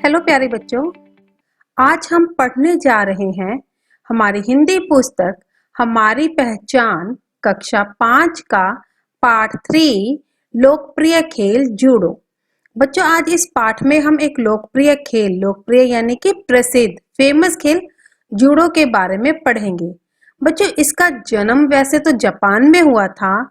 Hello प्यारे बच्चों, आज हम पढ़ने जा रहे हैं हमारी हिंदी पुस्तक हमारी पहचान कक्षा 5 का पाठ 3 लोकप्रिय खेल जूडो। बच्चों, आज इस पाठ में हम एक लोकप्रिय यानी कि प्रसिद्ध फेमस खेल जूडो के बारे में पढ़ेंगे। बच्चों, इसका जन्म वैसे तो जापान में हुआ था,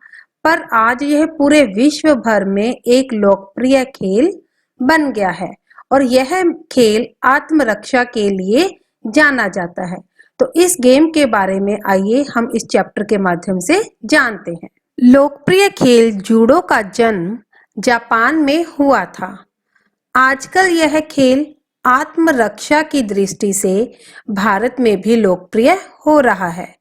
पर आज यह पूरे विश्व भर में एक लोकप्रिय खेल बन गया है और यह खेल आत्मरक्षा के लिए जाना जाता है। तो इस गेम के बारे में आइए हम इस चैप्टर के माध्यम से जानते हैं। लोकप्रिय खेल जूडो का जन्म जापान में हुआ था। आजकल यह खेल आत्मरक्षा की दृष्टि से भारत में भी लोकप्रिय हो रहा है।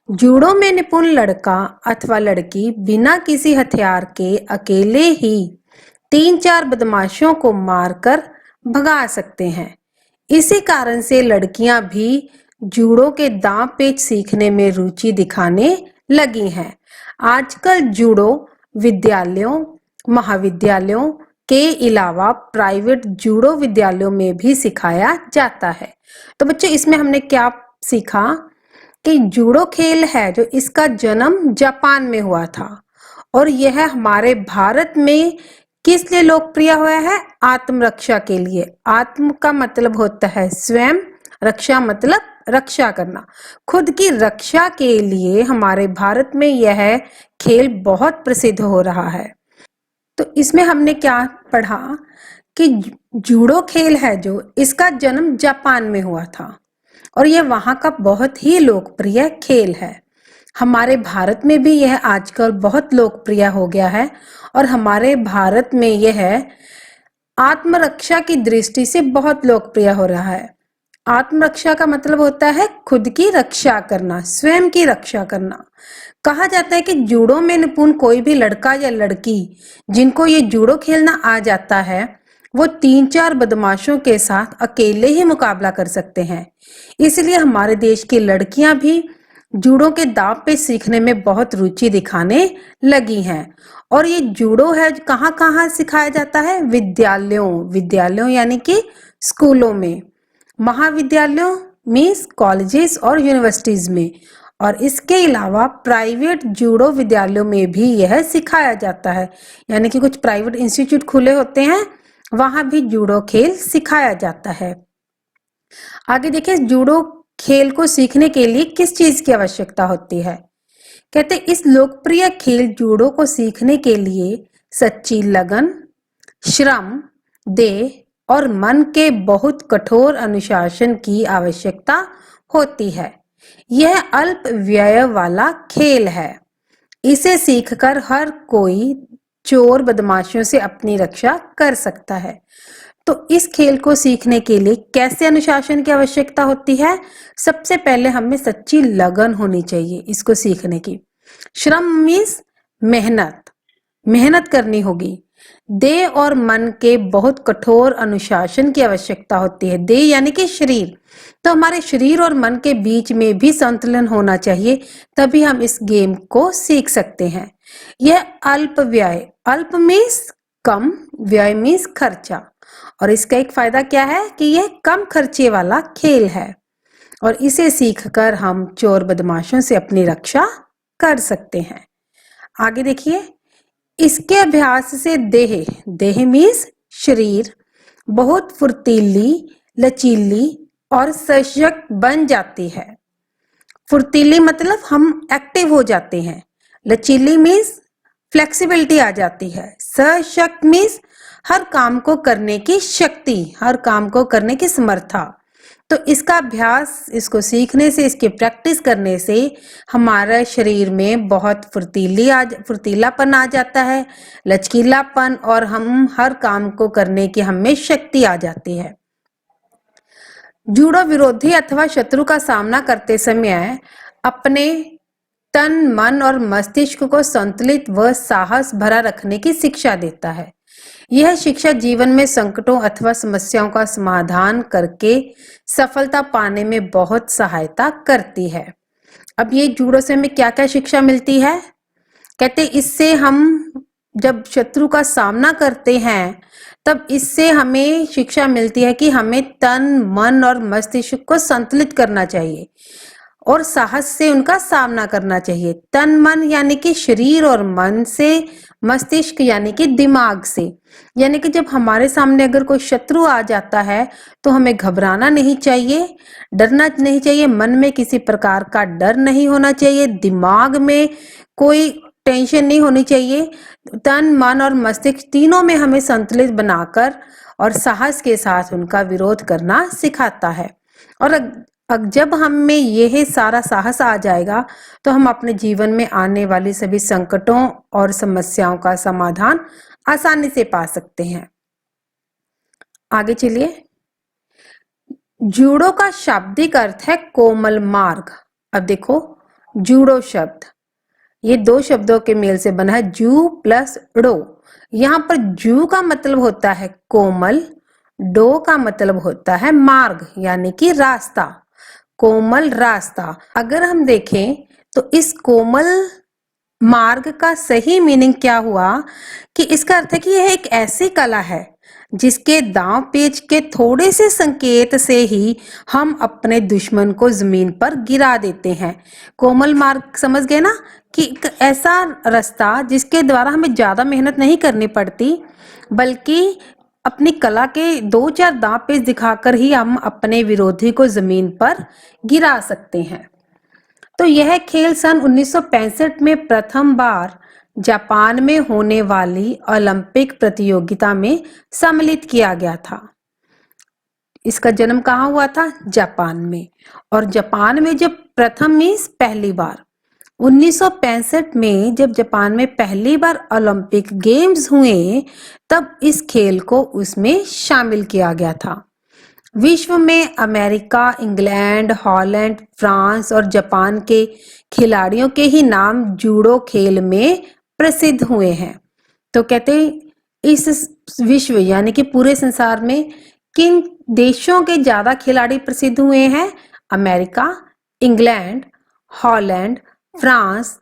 जूडो में निपुण लड़का अथवा लड़की बिना किसी हथियार के अकेले ही 3-4 बदमाशों को मारकर भगा सकते हैं। इसी कारण से लड़कियां भी जूडो के दांव पेच सीखने में रुचि दिखाने लगी हैं। आजकल जूडो विद्यालयों, महाविद्यालयों के अलावा प्राइवेट जूडो विद्यालयों में भी सिखाया जाता है। तो बच्चों, इसमें हमने क्या सीखा कि जूडो खेल है जो इसका जन्म जापान में हुआ था और यह हमारे भारत में किस लिए लोकप्रिय हुआ है? आत्मरक्षा के लिए। आत्म का मतलब होता है स्वयं, रक्षा मतलब रक्षा करना। खुद की रक्षा के लिए हमारे भारत में यह खेल बहुत प्रसिद्ध हो रहा है। तो इसमें हमने क्या पढ़ा कि जूडो खेल है जो इसका जन्म जापान में हुआ था और यह वहां का बहुत ही लोकप्रिय खेल है। हमारे भारत में भी यह आजकल बहुत लोकप्रिय हो गया है और हमारे भारत में यह आत्मरक्षा की दृष्टि से बहुत लोकप्रिय हो रहा है। आत्मरक्षा का मतलब होता है खुद की रक्षा करना, स्वयं की रक्षा करना। कहा जाता है कि जूडो में निपुण कोई भी लड़का या लड़की जिनको ये जूडो खेलना आ जाता है वो 3-4 बदमाशों के साथ अकेले ही मुकाबला कर सकते हैं। इसलिए हमारे देश की लड़कियां भी जूडो के दांव पे सीखने में बहुत रुचि दिखाने लगी हैं। और ये जूडो है कहाँ कहाँ सिखाया जाता है? विद्यालयों यानी कि स्कूलों में, महाविद्यालयों मीन्स कॉलेजेस और यूनिवर्सिटीज में, और इसके अलावा प्राइवेट जूडो विद्यालयों में भी यह सिखाया जाता है। यानी कि कुछ प्राइवेट इंस्टीट्यूट खुले होते हैं, वहां भी जूडो खेल सिखाया जाता है। आगे देखिए, जूडो खेल को सीखने के लिए किस चीज की आवश्यकता होती है? कहते इस लोकप्रिय खेल जूडो को सीखने के लिए सच्ची लगन, श्रम, देह और मन के बहुत कठोर अनुशासन की आवश्यकता होती है। यह अल्प व्यय वाला खेल है। इसे सीखकर हर कोई चोर बदमाशों से अपनी रक्षा कर सकता है। तो इस खेल को सीखने के लिए कैसे अनुशासन की आवश्यकता होती है? सबसे पहले हमें सच्ची लगन होनी चाहिए इसको सीखने की। श्रम मीन्स मेहनत करनी होगी। देह और मन के बहुत कठोर अनुशासन की आवश्यकता होती है। देह यानी कि शरीर, तो हमारे शरीर और मन के बीच में भी संतुलन होना चाहिए, तभी हम इस गेम को सीख सकते हैं। यह अल्प व्यय, अल्प मीन्स कम, व्यय मीन्स खर्चा, और इसका एक फायदा क्या है कि यह कम खर्चे वाला खेल है और इसे सीखकर हम चोर बदमाशों से अपनी रक्षा कर सकते हैं। आगे देखिए, इसके अभ्यास से देह मीन्स शरीर बहुत फुर्तीली, लचीली और सशक्त बन जाती है। फुर्तीली मतलब हम एक्टिव हो जाते हैं, लचीली मीन्स फ्लेक्सिबिलिटी आ जाती है, सशक्त मीन्स हर काम को करने की शक्ति, हर काम को करने की समर्था। तो इसका अभ्यास, इसको सीखने से, इसकी प्रैक्टिस करने से हमारे शरीर में बहुत फुर्तीलापन आ जाता है, लचकीलापन, और हम हर काम को करने की हमें शक्ति आ जाती है। जूडो विरोधी अथवा शत्रु का सामना करते समय अपने तन, मन और मस्तिष्क को संतुलित व साहस भरा रखने की शिक्षा देता है। यह शिक्षा जीवन में संकटों अथवा समस्याओं का समाधान करके सफलता पाने में बहुत सहायता करती है। अब ये जूडो से हमें क्या क्या शिक्षा मिलती है? कहते इससे हम जब शत्रु का सामना करते हैं, तब इससे हमें शिक्षा मिलती है कि हमें तन, मन और मस्तिष्क को संतुलित करना चाहिए और साहस से उनका सामना करना चाहिए। तन मन यानी कि शरीर और मन से, मस्तिष्क यानी कि दिमाग से। यानी कि जब हमारे सामने अगर कोई शत्रु आ जाता है तो हमें घबराना नहीं चाहिए, डरना नहीं चाहिए, मन में किसी प्रकार का डर नहीं होना चाहिए, दिमाग में कोई टेंशन नहीं होनी चाहिए। तन, मन और मस्तिष्क तीनों में हमें संतुलित बनाकर और साहस के साथ उनका विरोध करना सिखाता है। और जब हम में यह सारा साहस आ जाएगा तो हम अपने जीवन में आने वाली सभी संकटों और समस्याओं का समाधान आसानी से पा सकते हैं। आगे चलिए। जूडो का शाब्दिक अर्थ है कोमल मार्ग। अब देखो, जूडो शब्द ये दो शब्दों के मेल से बना है, जू प्लस डो। यहाँ पर जू का मतलब होता है कोमल, डो का मतलब होता है मार्ग यानी कि रास्ता, कोमल रास्ता। अगर हम देखें तो इस कोमल मार्ग का सही मीनिंग क्या हुआ कि इसका अर्थ है कि यह एक ऐसी कला है जिसके दांव पेच के थोड़े से संकेत से ही हम अपने दुश्मन को जमीन पर गिरा देते हैं। कोमल मार्ग समझ गए ना, कि एक ऐसा रास्ता जिसके द्वारा हमें ज्यादा मेहनत नहीं करनी पड़ती, बल्कि अपनी कला के दो चार दांव पेच दिखाकर ही हम अपने विरोधी को जमीन पर गिरा सकते हैं। तो यह खेल सन 1965 में प्रथम बार जापान में होने वाली ओलंपिक प्रतियोगिता में सम्मिलित किया गया था। इसका जन्म कहाँ हुआ था? जापान में। और जापान में जब प्रथम मीन्स पहली बार 1965 में जब जापान में पहली बार ओलंपिक गेम्स हुए, तब इस खेल को उसमें शामिल किया गया था। विश्व में अमेरिका, इंग्लैंड, हॉलैंड, फ्रांस और जापान के खिलाड़ियों के ही नाम जूडो खेल में प्रसिद्ध हुए हैं। तो कहते हैं इस विश्व यानी कि पूरे संसार में किन देशों के ज्यादा खिलाड़ी प्रसिद्ध हुए हैं? अमेरिका, इंग्लैंड, हॉलैंड, फ्रांस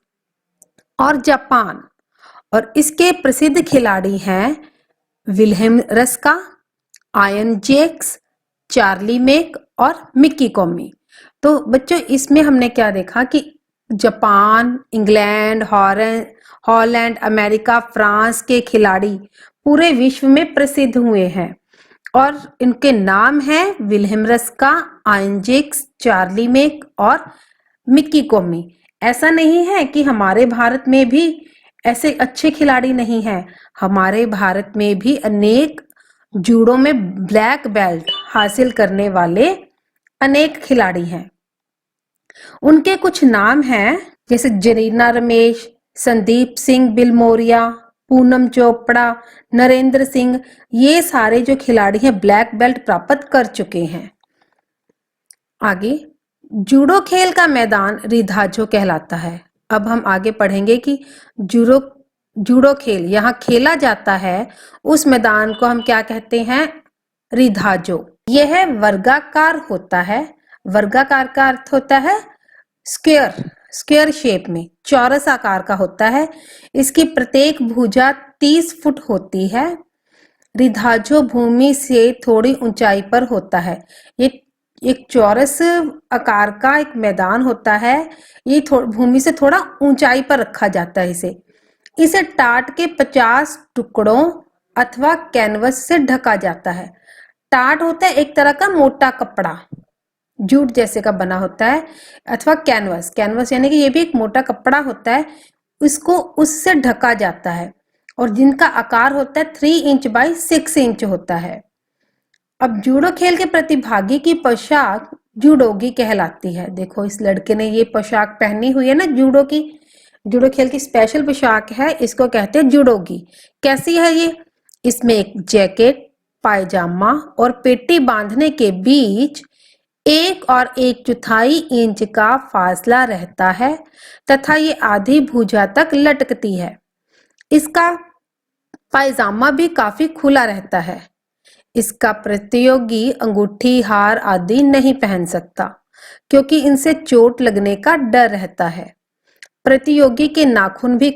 और जापान। और इसके प्रसिद्ध खिलाड़ी हैं Wilhelm Ruska, Ian Jacks, Charlie Mack और मिकी कॉमी। तो बच्चों इसमें हमने क्या देखा कि Japan, England, Holland, America, France के खिलाड़ी पूरे विश्व में प्रसिद्ध हुए हैं और इनके नाम हैं Wilhelm Ruska, Ian Jacks, Charlie Mack और मिकी कॉमी। ऐसा नहीं है कि हमारे भारत में भी ऐसे अच्छे खिलाड़ी नहीं हैं। हमारे भारत में भी अनेक जूडो में ब्लैक बेल्ट हासिल करने वाले अनेक खिलाड़ी हैं। उनके कुछ नाम हैं जैसे जरीना रमेश, संदीप सिंह बिलमोरिया, पूनम चोपड़ा, नरेंद्र सिंह। ये सारे जो खिलाड़ी हैं ब्लैक बेल्ट प्राप्त कर चुके हैं। आगे, जूडो खेल का मैदान रिधाजो कहलाता है। अब हम आगे पढ़ेंगे कि जूडो खेल यहाँ खेला जाता है, उस मैदान को हम क्या कहते हैं? रिधाजो। यह वर्गाकार होता है। वर्गाकार का अर्थ होता है स्क्वायर शेप में, चौरस आकार का होता है। इसकी प्रत्येक भुजा 30 फुट होती है। रिधाजो भूमि से थोड़ी ऊंचाई पर होता है। ये एक चौरस आकार का एक मैदान होता है। ये भूमि से थोड़ा ऊंचाई पर रखा जाता है। इसे टाट के 50 टुकड़ों अथवा कैनवस से ढका जाता है। टाट होता है एक तरह का मोटा कपड़ा, जूट जैसे का बना होता है, अथवा कैनवस यानी कि ये भी एक मोटा कपड़ा होता है, इसको उससे ढका जाता है और जिनका आकार होता है 3 इंच बाई 6 इंच होता है। अब जूडो खेल के प्रतिभागी की पोशाक जूडोगी कहलाती है। देखो इस लड़के ने ये पोशाक पहनी हुई है ना, जूडो खेल की स्पेशल पोशाक है, इसको कहते हैं जूडोगी। कैसी है ये? इसमें एक जैकेट, पायजामा और पेटी बांधने के बीच 1 और 1/4 इंच का फासला रहता है तथा ये आधी भुजा तक लटकती है। इसका पायजामा भी काफी खुला रहता है। इसका प्रतियोगी अंगूठी, हार आदि नहीं पहन सकता क्योंकि इनसे चोट लगने का डर रहता है। प्रतियोगी के नाखून भी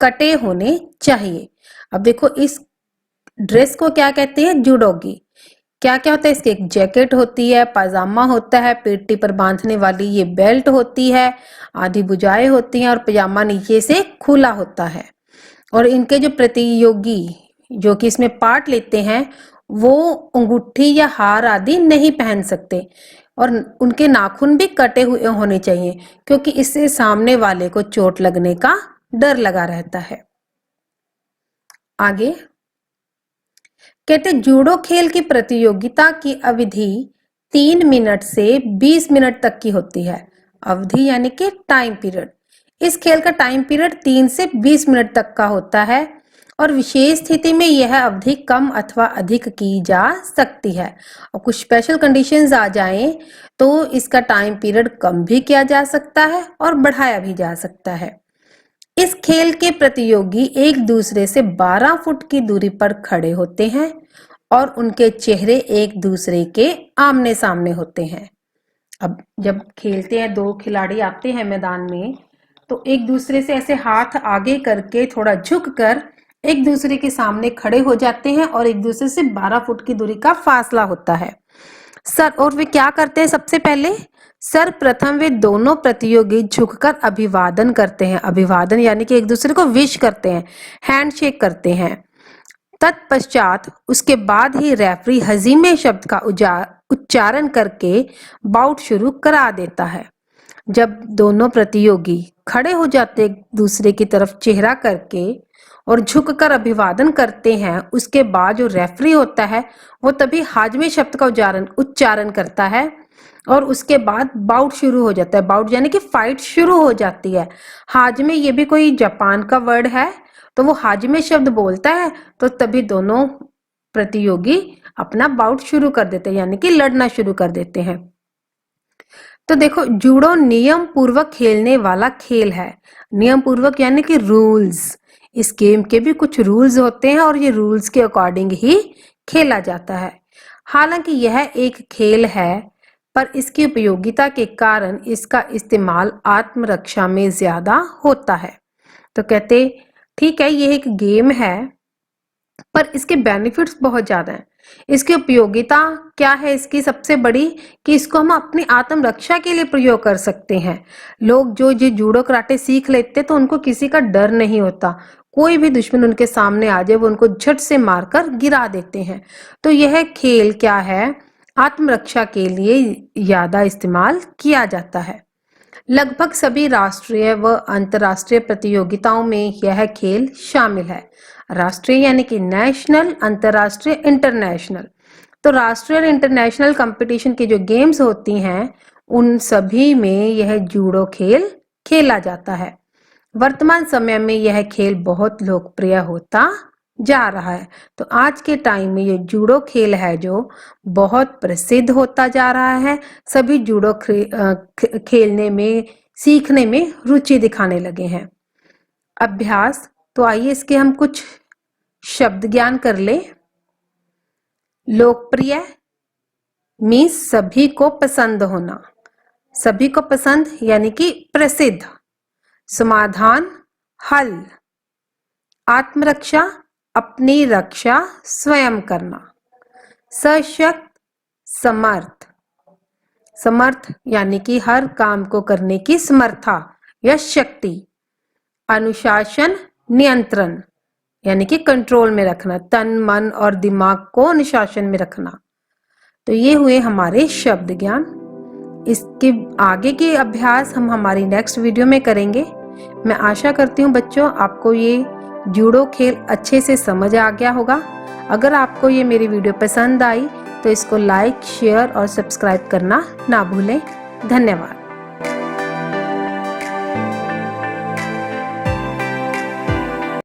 कटे होने चाहिए। अब देखो इस ड्रेस को क्या कहते हैं, जुडोगी। क्या क्या होता है इसकी, एक जैकेट होती है, पाजामा होता है, पेटी पर बांधने वाली ये बेल्ट होती है, आधी भुजाएं होती हैं और पजामा नीचे से खुला होता है। और इनके जो प्रतियोगी जो कि इसमें पार्ट लेते हैं वो अंगूठी या हार आदि नहीं पहन सकते और उनके नाखून भी कटे हुए होने चाहिए क्योंकि इससे सामने वाले को चोट लगने का डर लगा रहता है। आगे कहते जूडो खेल की प्रतियोगिता की अवधि 3 मिनट से 20 मिनट तक की होती है। अवधि यानी कि टाइम पीरियड। इस खेल का टाइम पीरियड 3 से 20 मिनट तक का होता है और विशेष स्थिति में यह अवधि कम अथवा अधिक की जा सकती है और कुछ स्पेशल कंडीशंस आ जाएं तो इसका टाइम पीरियड कम भी किया जा सकता है और बढ़ाया भी जा सकता है। इस खेल के प्रतियोगी एक दूसरे से 12 फुट की दूरी पर खड़े होते हैं और उनके चेहरे एक दूसरे के आमने सामने होते हैं। अब जब खेलते हैं, दो खिलाड़ी आते हैं मैदान में तो एक दूसरे से ऐसे हाथ आगे करके थोड़ा झुककर एक दूसरे के सामने खड़े हो जाते हैं और एक दूसरे से 12 फुट की दूरी का फासला होता है। और वे क्या करते हैं, सबसे पहले सर्वप्रथम वे दोनों प्रतियोगी झुककर अभिवादन करते हैं। अभिवादन यानी कि एक दूसरे को विश करते हैं, हैंडशेक करते हैं। तत्पश्चात उसके बाद ही रेफरी हजीमे शब्द का उच्चारण करके बाउट शुरू करा देता है। जब दोनों प्रतियोगी खड़े हो जाते एक दूसरे की तरफ चेहरा करके और झुककर अभिवादन करते हैं, उसके बाद जो रेफरी होता है वो तभी हाजमे शब्द का उच्चारण करता है और उसके बाद बाउट शुरू हो जाता है। बाउट यानी कि फाइट शुरू हो जाती है। हाजमे ये भी कोई जापान का वर्ड है, तो वो हाजमे शब्द बोलता है तो तभी दोनों प्रतियोगी अपना बाउट शुरू कर देते हैं यानी कि लड़ना शुरू कर देते हैं। तो देखो जूडो नियम पूर्वक खेलने वाला खेल है। नियम पूर्वक यानी कि रूल्स, इस गेम के भी कुछ रूल्स होते हैं और ये रूल्स के अकॉर्डिंग ही खेला जाता है। हालांकि यह एक खेल है पर इसकी उपयोगिता के कारण इसका इस्तेमाल आत्मरक्षा में ज्यादा होता है। तो कहते ठीक है ये एक गेम है पर इसके बेनिफिट्स बहुत ज्यादा हैं। इसकी उपयोगिता क्या है इसकी सबसे बड़ी कि इसको हम अपनी आत्मरक्षा के लिए प्रयोग कर सकते हैं। लोग जो जूडो कराटे सीख लेते तो उनको किसी का डर नहीं होता, कोई भी दुश्मन उनके सामने आ जाए वो उनको झट से मारकर गिरा देते हैं। तो यह खेल क्या है, आत्मरक्षा के लिए ज्यादा इस्तेमाल किया जाता है। लगभग सभी राष्ट्रीय व अंतर्राष्ट्रीय प्रतियोगिताओं में यह खेल शामिल है। राष्ट्रीय यानी कि नेशनल, अंतर्राष्ट्रीय इंटरनेशनल। तो राष्ट्रीय और इंटरनेशनल कंपटीशन की जो गेम्स होती हैं उन सभी में यह जूडो खेल खेला जाता है। वर्तमान समय में यह खेल बहुत लोकप्रिय होता जा रहा है। तो आज के टाइम में ये जूडो खेल है जो बहुत प्रसिद्ध होता जा रहा है। सभी जूडो खेलने में, सीखने में रुचि दिखाने लगे हैं। अभ्यास, तो आइए इसके हम कुछ शब्द ज्ञान कर ले। लोकप्रिय मीन्स सभी को पसंद होना, सभी को पसंद यानी कि प्रसिद्ध। समाधान, हल। आत्मरक्षा, अपनी रक्षा स्वयं करना। सशक्त, समर्थ। समर्थ यानी कि हर काम को करने की समर्था या शक्ति। अनुशासन, नियंत्रण यानी कि कंट्रोल में रखना, तन मन और दिमाग को अनुशासन में रखना। तो ये हुए हमारे शब्द ज्ञान। इसके आगे के अभ्यास हम हमारी नेक्स्ट वीडियो में करेंगे। मैं आशा करती हूँ बच्चों आपको ये जूडो खेल अच्छे से समझ आ गया होगा। अगर आपको ये मेरी वीडियो पसंद आई तो इसको लाइक, शेयर और सब्सक्राइब करना ना भूलें। धन्यवाद।